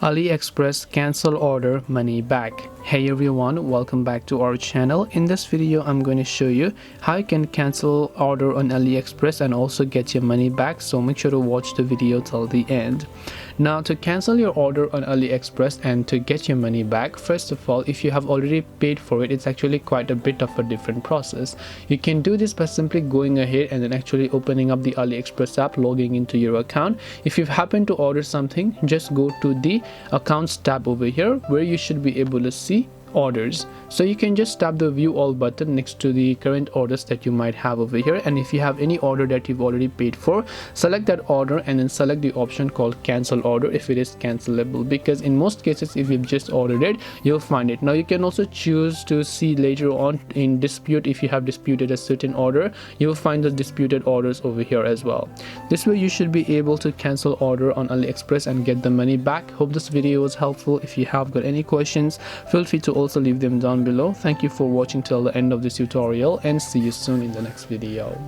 AliExpress cancel order money back. Hey everyone, welcome back to our channel. In this video I'm going to show you how you can cancel order on AliExpress and also get your money back, so make sure to watch the video till the end. Now, to cancel your order on AliExpress and to get your money back, first of all, if you have already paid for it, it's actually quite a bit of a different process. You can do this by simply going ahead and then actually opening up the AliExpress app, logging into your account. If you happen to order something, just go to the accounts tab over here where you should be able to see orders. So you can just tap the view all button next to the current orders that you might have over here, and if you have any order that you've already paid for, select that order and then select the option called cancel order if it is cancelable, because in most cases if you've just ordered it, you'll find it. Now you can also choose to see later on in dispute. If you have disputed a certain order, you'll find the disputed orders over here as well. This way you should be able to cancel order on AliExpress and get the money back. Hope this video was helpful. If you have got any questions, feel free to also leave them down below. Thank you for watching till the end of this tutorial, and see you soon in the next video.